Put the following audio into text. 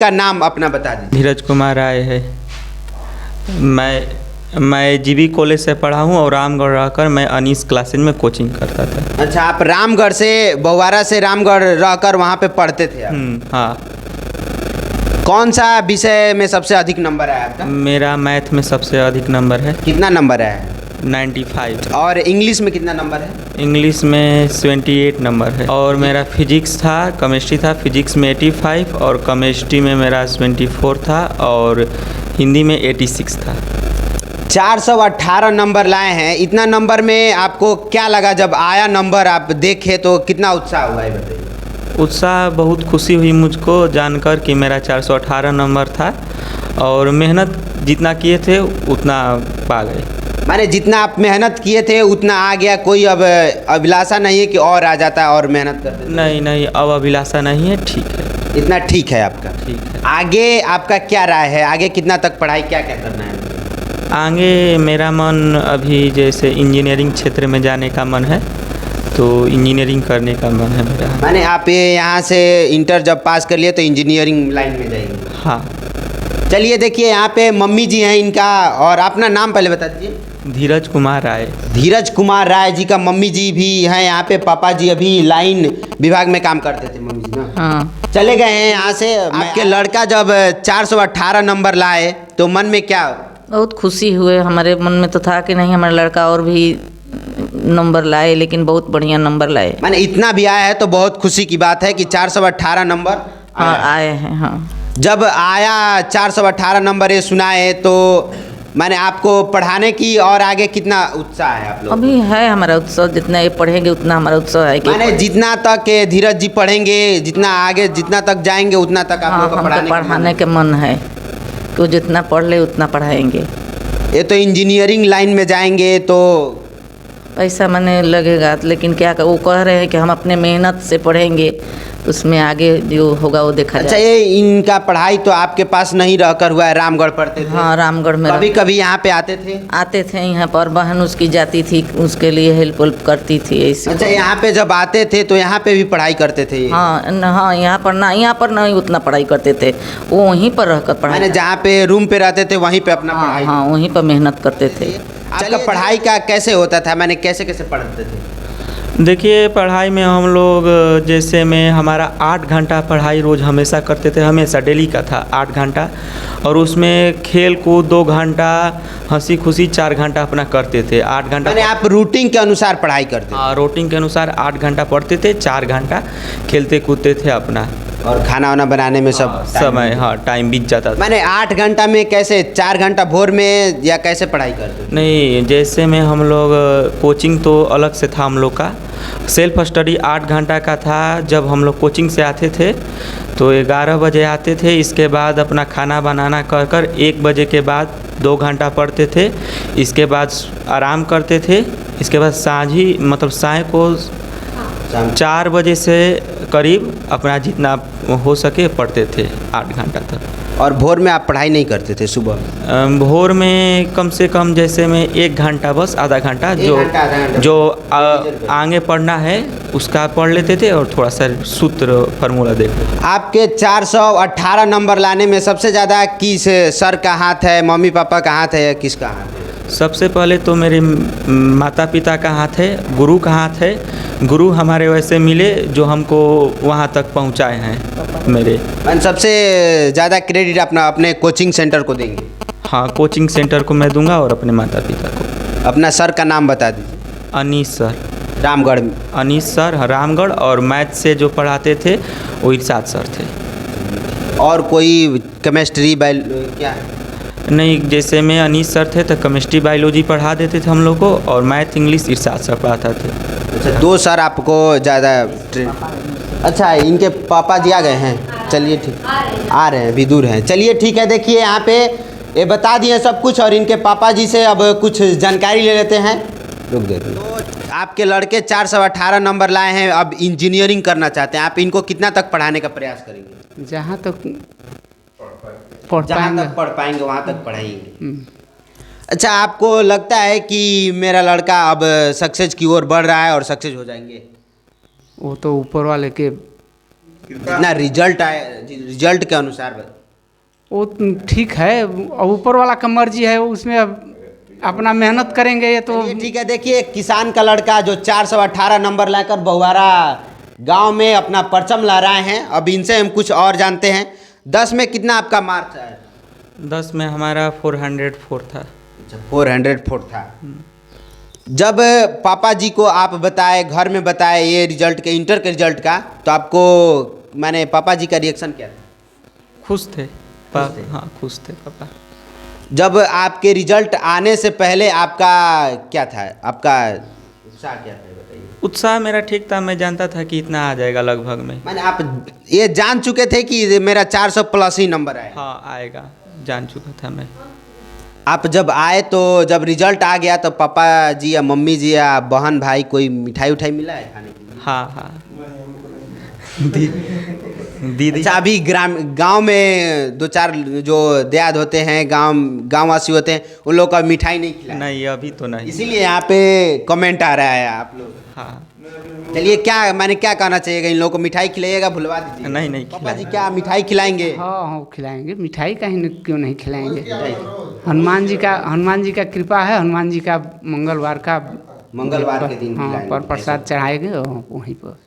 का नाम अपना बता दीजिए। धीरज कुमार राय है। मैं जीबी कॉलेज से पढ़ा हूँ और रामगढ़ रहकर मैं अनीस क्लासेज में कोचिंग करता था। अच्छा, आप रामगढ़ से बहुवारा से रामगढ़ रहकर वहाँ पे पढ़ते थे आप? हाँ। कौन सा विषय में सबसे अधिक नंबर है आपका? मेरा मैथ में सबसे अधिक नंबर है। कितना नंबर है? 95। और इंग्लिश में कितना नंबर है? इंग्लिश में 78 नंबर है। और मेरा फिजिक्स था, केमिस्ट्री था। फिजिक्स में 85 और केमिस्ट्री में मेरा 74 था और हिंदी में 86 था। 418 नंबर लाए हैं। इतना नंबर में आपको क्या लगा जब आया नंबर आप देखे तो कितना उत्साह हुआ है बताइए? उत्साह, बहुत खुशी हुई मुझको जानकर कि मेरा 418 नंबर था और मेहनत जितना किए थे उतना पा गए। माने जितना आप मेहनत किए थे उतना आ गया, कोई अब अभिलाषा नहीं है कि और आ जाता और मेहनत करते? नहीं, अब अभिलाषा नहीं है, ठीक है। इतना ठीक है आपका? ठीक है। आगे आपका क्या राय है? आगे कितना तक पढ़ाई क्या क्या करना है? आगे मेरा मन अभी जैसे इंजीनियरिंग क्षेत्र में जाने का मन है, तो इंजीनियरिंग करने का मन है मेरा। माने आप ये यहाँ से इंटर जब पास कर लिए तो इंजीनियरिंग लाइन में जाएंगे? हाँ। चलिए देखिए, यहाँ पे मम्मी जी हैं इनका, और अपना नाम पहले बता दीजिए। धीरज कुमार राय। धीरज कुमार राय जी का मम्मी जी भी हैं यहाँ पे। पापा जी अभी लाइन विभाग में काम करते थे, मम्मी जी ना? हाँ। चले गए हैं यहाँ से। आपके लड़का जब 418 नंबर लाए तो मन में क्या? बहुत खुशी हुए। हमारे मन में तो था कि नहीं हमारा लड़का और भी नंबर लाए, लेकिन बहुत बढ़िया नंबर लाए। माने इतना भी आया है तो बहुत खुशी की बात है कि 418 नंबर हाँ आए हैं। हाँ, जब आया 418 नंबर ये सुनाए तो मैंने आपको पढ़ाने की और आगे कितना उत्साह है आप लोग? अभी है हमारा उत्साह, जितना ये पढ़ेंगे उतना हमारा उत्साह है कि माने जितना तक धीरज जी पढ़ेंगे, जितना आगे जितना तक जाएंगे उतना तक आप लोग को हमको पढ़ाने के मन है कि वो जितना पढ़ ले उतना पढ़ाएंगे। ये तो इंजीनियरिंग लाइन में जाएंगे तो पैसा मने लगेगा, लेकिन क्या वो कह रहे हैं कि हम अपने मेहनत से पढ़ेंगे, उसमें आगे जो होगा वो देखा अच्छा, जाएगा। ये इनका पढ़ाई तो आपके पास नहीं रहकर हुआ है, रामगढ़ पढ़ते थे? हाँ, रामगढ़ में कभी कभी यहाँ पे आते थे? आते थे यहाँ पर, बहन उसकी जाती थी, उसके लिए हेल्प वेल्प करती थी ऐसे। अच्छा, यहाँ पे जब आते थे तो यहाँ पे भी पढ़ाई करते थे? हाँ, यहाँ पर नहीं उतना पढ़ाई करते थे, वो वहीं पर रहकर पढ़ाई। मैंने जहाँ पे रूम पे रहते थे वहीं पे अपना पढ़ाई? हाँ, वहीं पर मेहनत करते थे। आपका पढ़ाई का कैसे होता था? मैंने कैसे कैसे पढ़ते थे? देखिए, पढ़ाई में हम लोग जैसे में हमारा 8 घंटा पढ़ाई रोज़ हमेशा करते थे, हमेशा डेली का था 8 घंटा। और उसमें खेल कूद 2 घंटा, हंसी खुशी 4 घंटा अपना करते थे। 8 घंटा मैंने आप रूटीन के अनुसार पढ़ाई करते थे? रूटीन के अनुसार 8 घंटा पढ़ते थे, 4 घंटा खेलते कूदते थे अपना। और खाना वाना बनाने में सब समय टाइम बीत जाता था। मैंने 8 घंटा में कैसे? 4 घंटा भोर में या कैसे पढ़ाई करते थे? नहीं, जैसे में हम लोग कोचिंग तो अलग से था हम लोग का। सेल्फ स्टडी 8 घंटा का था। जब हम लोग कोचिंग से आते थे तो 11 बजे आते थे। इसके बाद अपना खाना बनाना कर 1 बजे के बाद 2 घंटा पढ़ते थे। इसके बाद आराम करते थे। इसके बाद साय को 4 बजे से करीब अपना जितना हो सके पढ़ते थे 8 घंटा तक। और भोर में आप पढ़ाई नहीं करते थे? सुबह भोर में कम से कम जैसे में 1 घंटा, बस आधा घंटा जो आगे पढ़ना है उसका पढ़ लेते थे और थोड़ा सा सूत्र फार्मूला देख लेते। आपके 418 नंबर लाने में सबसे ज़्यादा किस सर का हाथ है, मम्मी पापा का हाथ है या किसका हाथ है? सबसे पहले तो मेरे माता पिता का हाथ है, गुरु का हाथ है। गुरु हमारे वैसे मिले जो हमको वहाँ तक पहुँचाए हैं मेरे। सबसे ज़्यादा क्रेडिट अपने कोचिंग सेंटर को देंगे? हाँ, कोचिंग सेंटर को मैं दूंगा और अपने माता पिता को। अपना सर का नाम बता दीजिए। अनीस सर, रामगढ़ में। अनीस सर रामगढ़, और मैथ से जो पढ़ाते थे वो इरशाद सर थे। और कोई केमिस्ट्री क्या? नहीं, जैसे में अनीस सर थे तो केमिस्ट्री बायोलॉजी पढ़ा देते थे हम लोग को, और मैथ इंग्लिश इरशाद सर पढ़ाता थे। अच्छा, 2 सर आपको ज़्यादा अच्छा, इनके पापा जी आ गए हैं? चलिए ठीक, आ रहे हैं, अभी दूर हैं। चलिए ठीक है। देखिए यहाँ पे ये बता दिए सब कुछ, और इनके पापा जी से अब कुछ जानकारी ले लेते हैं। रुक दे। तो आपके लड़के 418 नंबर लाए हैं, अब इंजीनियरिंग करना चाहते हैं। आप इनको कितना तक पढ़ाने का प्रयास करेंगे? जहाँ तक पढ़ पाएंगे वहाँ तक पढ़ाएंगे। अच्छा, आपको लगता है कि मेरा लड़का अब सक्सेस की ओर बढ़ रहा है और सक्सेस हो जाएंगे? वो तो ऊपर वाले के कितना रिजल्ट आया, रिजल्ट के अनुसार वो ठीक है, अब ऊपर वाला का मर्जी है, उसमें अब अपना मेहनत करेंगे ये तो। चलिए ठीक है। देखिए किसान का लड़का जो 418 नंबर लाकर बहुआरा गांव में अपना परचम लहराए हैं। अब इनसे हम कुछ और जानते हैं। 10 में कितना आपका मार्क्स है? 10 में हमारा 404 था। अच्छा 404 था। जब पापा जी को आप बताए, घर में बताए ये रिजल्ट के, इंटर के रिजल्ट का, तो आपको मैंने पापा जी का रिएक्शन क्या था? खुश थे खुश थे? हाँ खुश थे पापा। जब आपके रिजल्ट आने से पहले आपका क्या था, आपका उत्साह क्या था बताइए? उत्साह मेरा ठीक था, मैं जानता था कि इतना आ जाएगा लगभग में। मैंने आप ये जान चुके थे कि मेरा 400 प्लस ही नंबर आया? हाँ आएगा, जान चुका था मैं। आप जब आए तो जब रिजल्ट आ गया तो पापा जी या मम्मी जी या बहन भाई कोई मिठाई उठाई मिला है खाने के लिए? हाँ हाँ दीदी। अच्छा अभी गांव में 2-4 जो दियाद होते हैं, गांववासी होते हैं, उन लोग का मिठाई नहीं खिलाया? नहीं अभी तो नहीं। इसीलिए यहाँ पे कमेंट आ रहा है आप लोग। हाँ चलिए क्या मैंने क्या कहना चाहिएगा, इन लोगों को मिठाई खिलाइएगा, भुलवा दीजिए। नहीं नहीं पापा जी खिलाया। क्या मिठाई खिलाएंगे? हाँ हाँ खिलाएंगे मिठाई, कहीं क्यों नहीं खिलाएंगे। हनुमान जी का कृपा है, हनुमान जी का मंगलवार के दिन हाँ पर खिलाएंगे। प्रसाद चढ़ाएंगे वहीं पर।